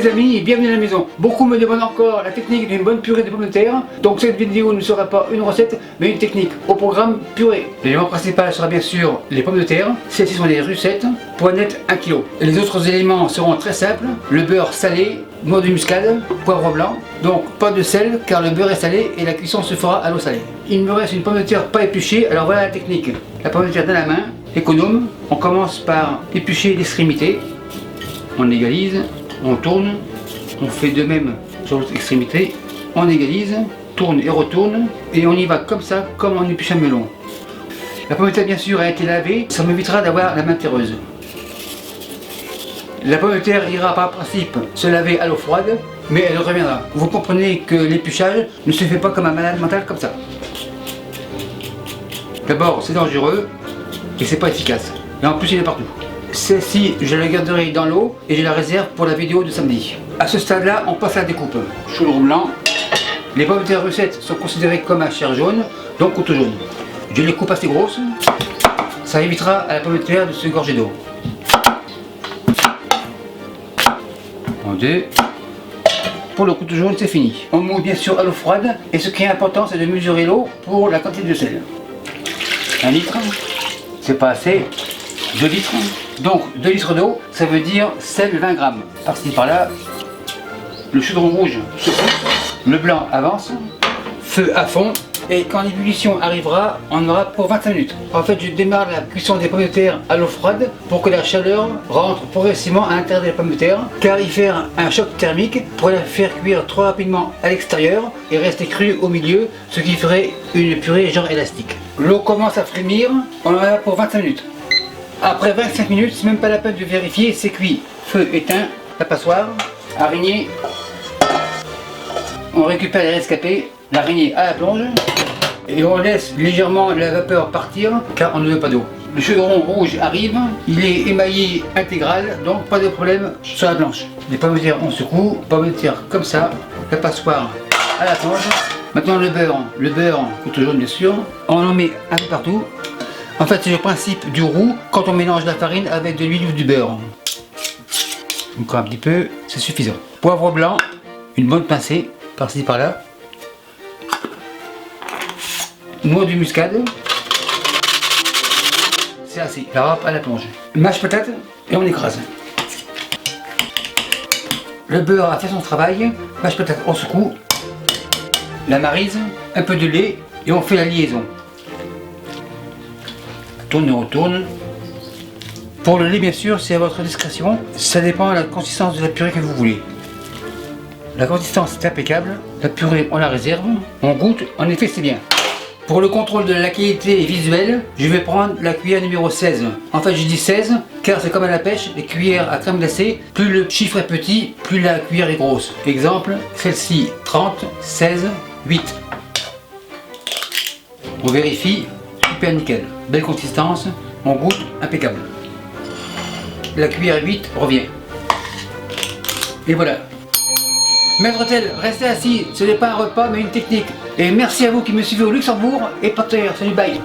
les amis et bienvenue à la maison. Beaucoup me demandent encore la technique d'une bonne purée de pommes de terre. Donc cette vidéo ne sera pas une recette mais une technique. Au programme purée. L'élément principal sera bien sûr les pommes de terre. Celles-ci sont des russettes, poids net 1 kg. Et les autres éléments seront très simples. Le beurre salé, noix de muscade, poivre blanc. Donc pas de sel car le beurre est salé et la cuisson se fera à l'eau salée. Il me reste une pomme de terre pas épluchée, alors voilà la technique. La pomme de terre dans la main, économe. On commence par éplucher l'extrémité. On égalise, on tourne, on fait de même sur l'autre extrémité, on égalise, tourne et retourne, et on y va comme ça, comme on épluche un melon. La pomme de terre bien sûr a été lavée, ça m'évitera d'avoir la main terreuse. La pomme de terre ira par principe se laver à l'eau froide, mais elle reviendra. Vous comprenez que l'épluchage ne se fait pas comme un malade mental comme ça. D'abord c'est dangereux, et c'est pas efficace, et en plus il est partout. Celle-ci, je la garderai dans l'eau et je la réserve pour la vidéo de samedi. A ce stade-là, on passe à la découpe. Chaudron blanc. Les pommes de terre russettes sont considérées comme à chair jaune, donc couteau jaune. Je les coupe assez grosses. Ça évitera à la pomme de terre de se gorger d'eau. En deux. Pour le couteau jaune, c'est fini. On mouille bien sûr à l'eau froide. Et ce qui est important, c'est de mesurer l'eau pour la quantité de sel. 1 litre. C'est pas assez. 2 litres. Donc 2 litres d'eau, ça veut dire sel 20 grammes. Par-ci par-là, le chaudron rouge se pousse, le blanc avance, feu à fond, et quand l'ébullition arrivera, on aura pour 25 minutes. En fait, je démarre la cuisson des pommes de terre à l'eau froide pour que la chaleur rentre progressivement à l'intérieur des pommes de terre, car il fait un choc thermique pour la faire cuire trop rapidement à l'extérieur et rester crue au milieu, ce qui ferait une purée genre élastique. L'eau commence à frémir, on en a pour 25 minutes. Après 25 minutes, c'est même pas la peine de vérifier, c'est cuit. Feu éteint, la passoire, araignée. On récupère les rescapés, l'araignée à la plonge. Et on laisse légèrement la vapeur partir, car on ne veut pas d'eau. Le chaudron rouge arrive, il est émaillé intégral, donc pas de problème sur la planche. Les pommes de terre, on secoue, pommes de terre comme ça, la passoire à la plonge. Maintenant le beurre, couteau jaune bien sûr, on en met un peu partout. En fait, c'est le principe du roux quand on mélange la farine avec de l'huile ou du beurre. Encore un petit peu, c'est suffisant. Poivre blanc, une bonne pincée, par-ci par-là. Noix de muscade. C'est assez, la râpe à la plonge. Mâche patate et on écrase. Le beurre a fait son travail, mâche patate on secoue. La maryse, un peu de lait et on fait la liaison. Tourne et retourne. Pour le lait bien sûr c'est à votre discrétion, ça dépend de la consistance de la purée que vous voulez. La consistance est impeccable, la purée on la réserve, on goûte, en effet c'est bien. Pour le contrôle de la qualité visuelle, je vais prendre la cuillère numéro 16. En fait je dis 16 car c'est comme à la pêche, les cuillères à crème glacée, plus le chiffre est petit, plus la cuillère est grosse. Exemple, celle-ci 30, 16, 8. On vérifie. Super nickel, belle consistance, on goûte, impeccable. La cuillère 8 revient. Et voilà. Maître Tel, restez assis, ce n'est pas un repas mais une technique. Et merci à vous qui me suivez au Luxembourg et pas de terre, salut, bye.